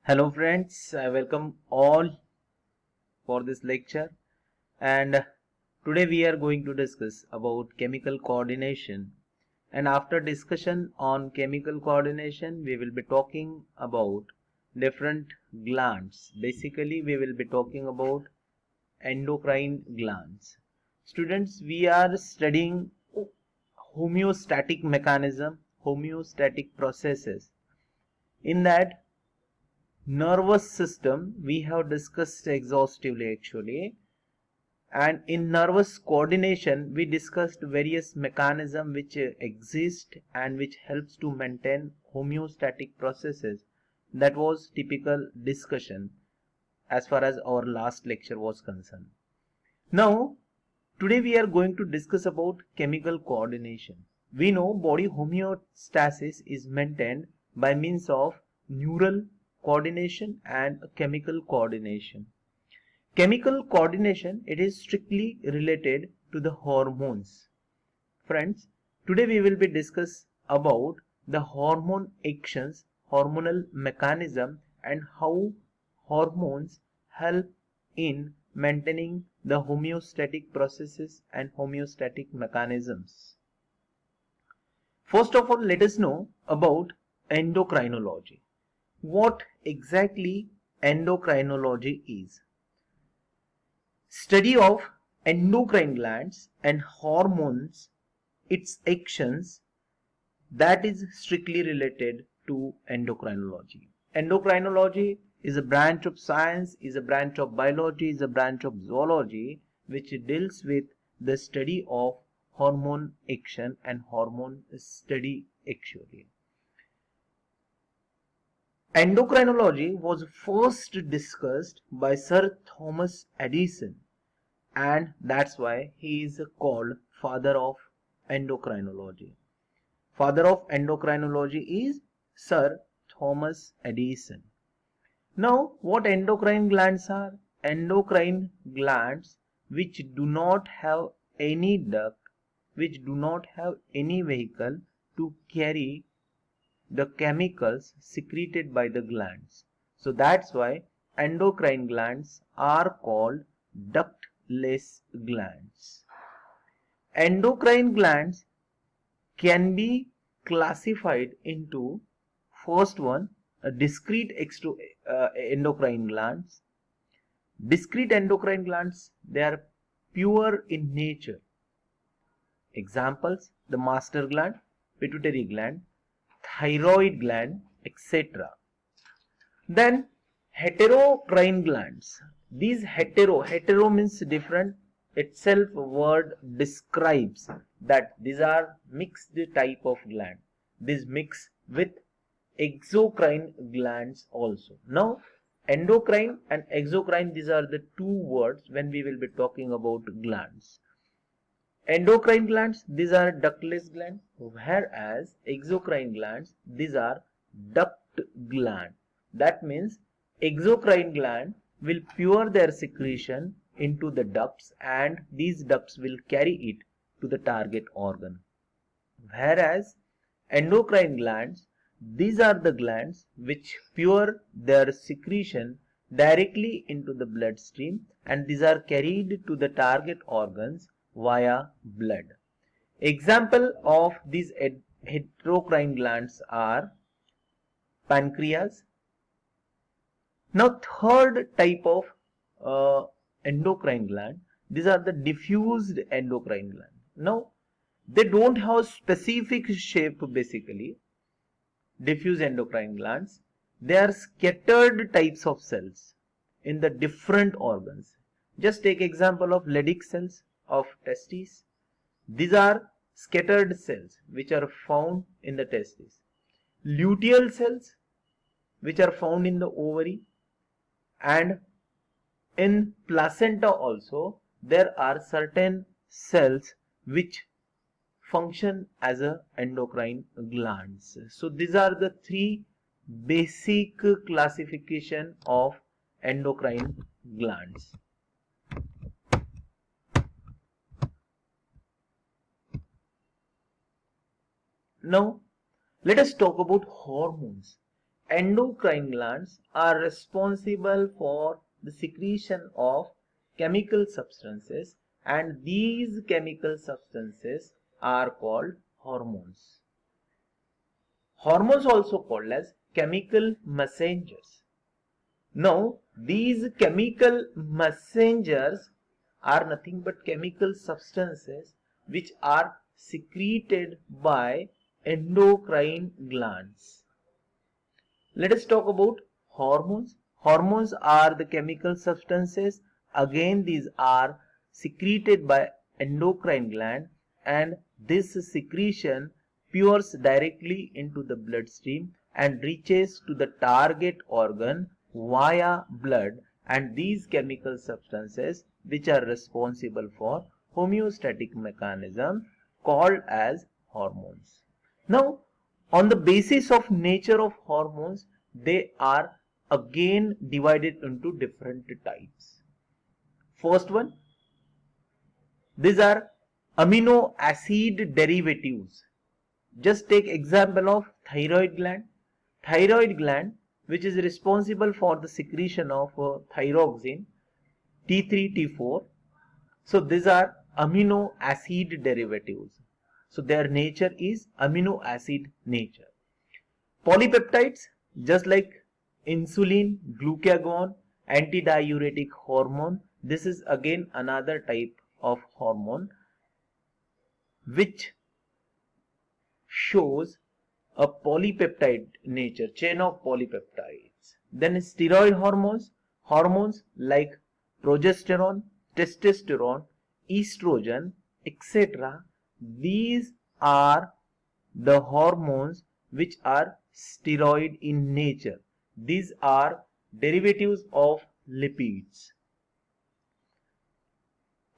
Hello friends, I welcome all for this lecture, and today we are going to discuss about chemical coordination. And after discussion on chemical coordination we will be talking about different glands. Basically we will be talking about endocrine glands. Students, we are studying homeostatic mechanism, homeostatic processes. In that nervous system we have discussed exhaustively actually, and in nervous coordination we discussed various mechanisms which exist and which helps to maintain homeostatic processes. That was typical discussion as far as our last lecture was concerned. Now today we are going to discuss about chemical coordination. We know body homeostasis is maintained by means of neural coordination and chemical coordination. Chemical coordination, it is strictly related to the hormones. Friends, today we will be discuss about the hormone actions, hormonal mechanism, and how hormones help in maintaining the homeostatic processes and homeostatic mechanisms. First of all, let us know about endocrinology. What exactly endocrinology is? Study of endocrine glands and hormones, its actions, that is strictly related to endocrinology. Endocrinology is a branch of science, is a branch of biology, is a branch of zoology which deals with the study of hormone action and hormone study actually. Endocrinology was first discussed by Sir Thomas Edison, and that's why he is called father of endocrinology. Father of endocrinology is Sir Thomas Edison. Now, what endocrine glands are? Endocrine glands which do not have any duct, which do not have any vehicle to carry the chemicals secreted by the glands. So that's why endocrine glands are called ductless glands. Endocrine glands can be classified into first one, discrete endocrine glands. Discrete endocrine glands, they are pure in nature. Examples: the master gland, pituitary gland, thyroid gland, etc. Then heterocrine glands. These hetero means different, itself word describes that these are mixed type of gland. These mix with exocrine glands also. Now endocrine and exocrine, these are the two words when we will be talking about glands. Endocrine glands, these are ductless glands, whereas exocrine glands, these are duct gland. That means exocrine gland will pour their secretion into the ducts, and these ducts will carry it to the target organ. Whereas endocrine glands, these are the glands which pour their secretion directly into the bloodstream, and these are carried to the target organs via blood. Example of these heterocrine glands are pancreas. Now third type of endocrine gland, these are the diffused endocrine gland. Now they don't have specific shape basically. Diffuse endocrine glands, they are scattered types of cells in the different organs. Just take example of Leydig cells of testes. These are scattered cells which are found in the testes. Luteal cells which are found in the ovary, and in placenta also there are certain cells which function as a endocrine glands. So these are the three basic classification of endocrine glands. Now let us talk about hormones. endocrine glands are responsible for the secretion of chemical substances, and these chemical substances are called hormones. Hormones also called as chemical messengers. Now, these chemical messengers are nothing but chemical substances which are secreted by endocrine glands. Let us talk about hormones. Hormones are the chemical substances. Again, these are secreted by endocrine gland, and this secretion pours directly into the bloodstream and reaches to the target organ via blood, and these chemical substances which are responsible for homeostatic mechanism called as hormones. Now, on the basis of nature of hormones, they are again divided into different types. First one, these are amino acid derivatives. Just take example of thyroid gland. Thyroid gland, which is responsible for the secretion of thyroxine, T3, T4. So these are amino acid derivatives. So their nature is amino acid nature. Polypeptides, just like insulin, glucagon, antidiuretic hormone, this is again another type of hormone which shows a polypeptide nature, chain of polypeptides. Then steroid hormones, hormones like progesterone, testosterone, estrogen, etc. These are the hormones which are steroid in nature. These are derivatives of lipids.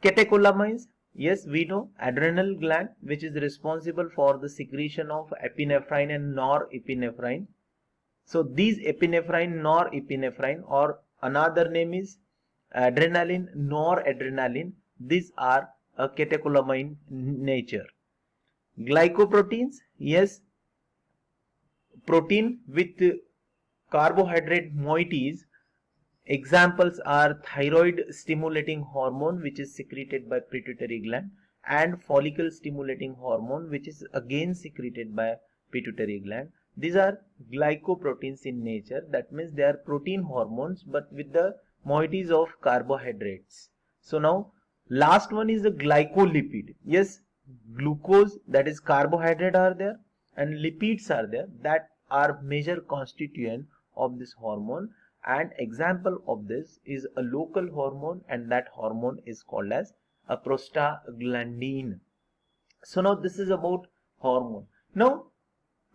Catecholamines, yes, we know adrenal gland, which is responsible for the secretion of epinephrine and norepinephrine. So these epinephrine, norepinephrine, or another name is adrenaline, noradrenaline, these are a catecholamine nature. Glycoproteins, yes, protein with carbohydrate moieties. Examples are thyroid stimulating hormone, which is secreted by pituitary gland, and follicle stimulating hormone, which is again secreted by pituitary gland. These are glycoproteins in nature. That means they are protein hormones but with the moieties of carbohydrates. So now last one is the glycolipid. Yes, glucose, that is carbohydrate, are there, and lipids are there, that are major constituent of this hormone. And example of this is a local hormone, and that hormone is called as a prostaglandin. So now this is about hormone. Now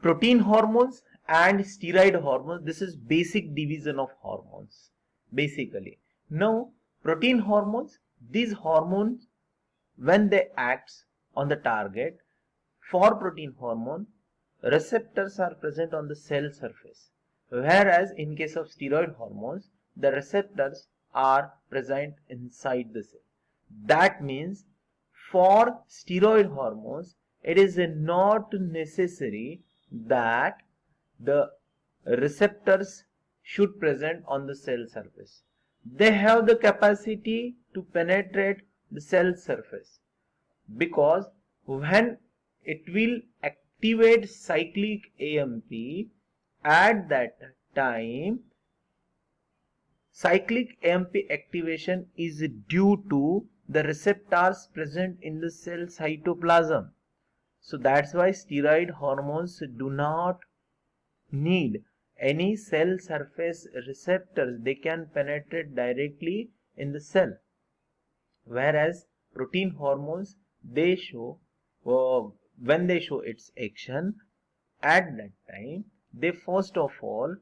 protein hormones and steroid hormones, this is basic division of hormones basically. Now protein hormones, these hormones when they act on the target, for protein hormone receptors are present on the cell surface, whereas in case of steroid hormones the receptors are present inside the cell. That means for steroid hormones it is not necessary that the receptors should present on the cell surface. They have the capacity to penetrate the cell surface, because when it will activate cyclic AMP, at that time cyclic AMP activation is due to the receptors present in the cell cytoplasm. So that's why steroid hormones do not need any cell surface receptors. They can penetrate directly in the cell, whereas protein hormones, they show when they show its action, at that time they first of all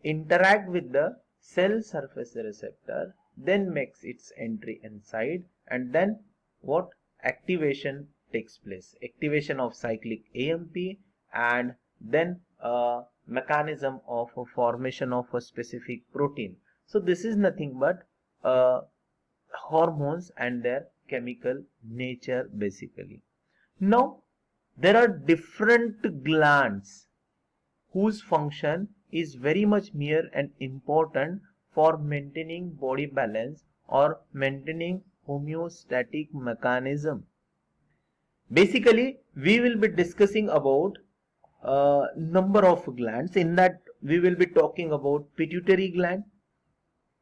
interact with the cell surface receptor, then makes its entry inside, and then what activation takes place, activation of cyclic AMP, and then a mechanism of a formation of a specific protein. So this is nothing but hormones and their chemical nature basically. Now there are different glands whose function is very much mere and important for maintaining body balance or maintaining homeostatic mechanism. Basically, we will be discussing about number of glands. In that, we will be talking about pituitary gland,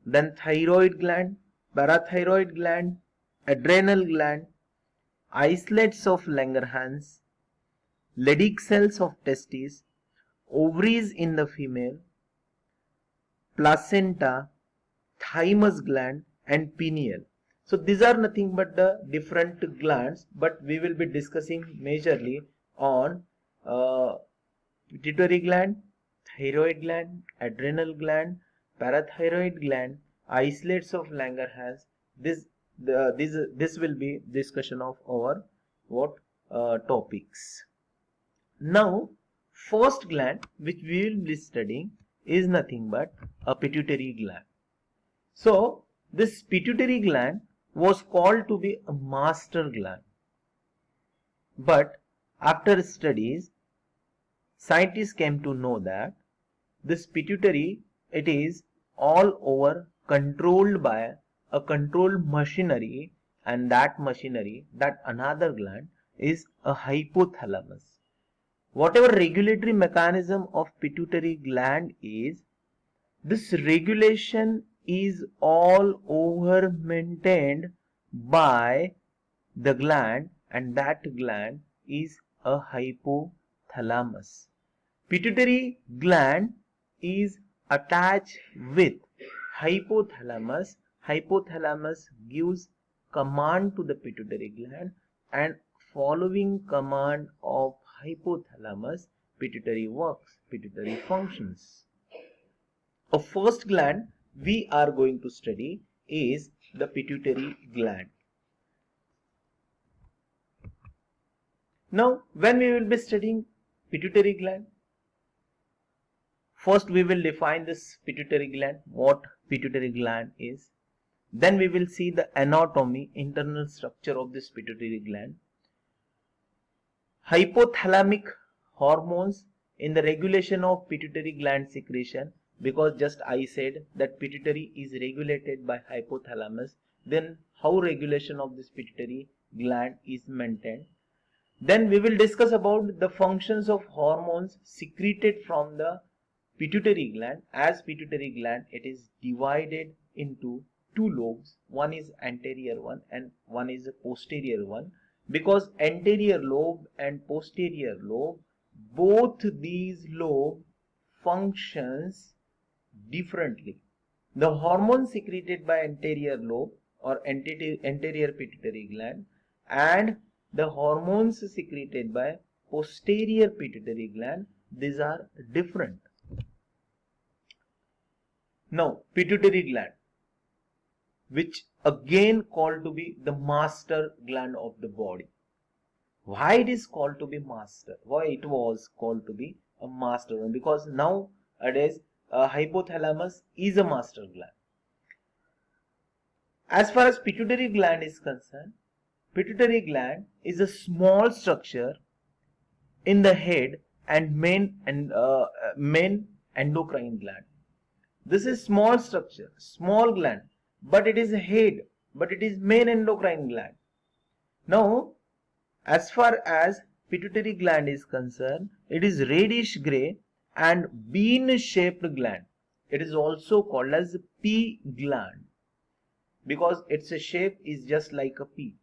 then thyroid gland, parathyroid gland, adrenal gland, islets of Langerhans, Leydig cells of testes, ovaries in the female, placenta, thymus gland, and pineal. So these are nothing but the different glands, but we will be discussing majorly on pituitary gland, thyroid gland, adrenal gland, parathyroid gland, islets of Langerhans. This will be discussion of our what topics. Now, first gland which we will be studying is nothing but a pituitary gland. So, this pituitary gland was called to be a master gland. But after studies, scientists came to know that this pituitary, it is all over controlled by a controlled machinery, and that machinery, that another gland, is a hypothalamus. Whatever regulatory mechanism of pituitary gland is, this regulation is all over maintained by the gland, and that gland is a hypothalamus. Pituitary gland is attached with hypothalamus. Hypothalamus gives command to the pituitary gland, and following command of hypothalamus, pituitary works, pituitary functions. A first gland we are going to study is the pituitary gland. Now, when we will be studying pituitary gland, first we will define this pituitary gland, what pituitary gland is. Then we will see the anatomy, internal structure of this pituitary gland. Hypothalamic hormones in the regulation of pituitary gland secretion, because just I said that pituitary is regulated by hypothalamus, then how regulation of this pituitary gland is maintained. Then we will discuss about the functions of hormones secreted from the pituitary gland. As pituitary gland, it is divided into two lobes. One is anterior one and one is a posterior one. Because anterior lobe and posterior lobe, both these lobe functions differently. The hormone secreted by anterior lobe or anterior pituitary gland and the hormones secreted by posterior pituitary gland, these are different. Now, pituitary gland, which again called to be the master gland of the body. Why it is called to be master? Why it was called to be a master one? Because nowadays hypothalamus is a master gland. As far as pituitary gland is concerned, pituitary gland is a small structure in the head and main endocrine gland. This is small structure, small gland, but it is a head, but it is main endocrine gland. Now, as far as pituitary gland is concerned, it is reddish grey and bean-shaped gland. It is also called as pea gland because its shape is just like a pea.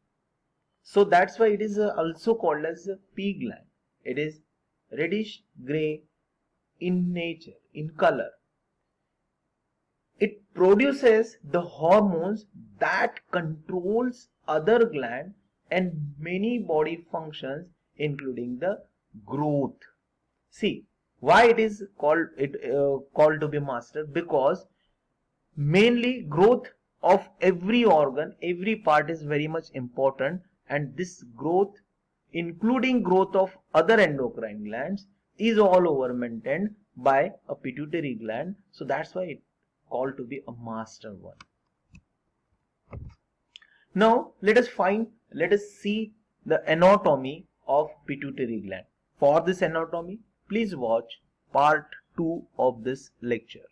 So that's why it is also called as a pea gland. It is reddish grey in nature, in color. It produces the hormones that controls other gland and many body functions, including the growth. See why it is called to be master, because mainly growth of every organ, every part is very much important, and this growth, including growth of other endocrine glands, is all over maintained by a pituitary gland. So that's why it called to be a master one. Now let us see the anatomy of pituitary gland. For this anatomy, please watch part 2 of this lecture.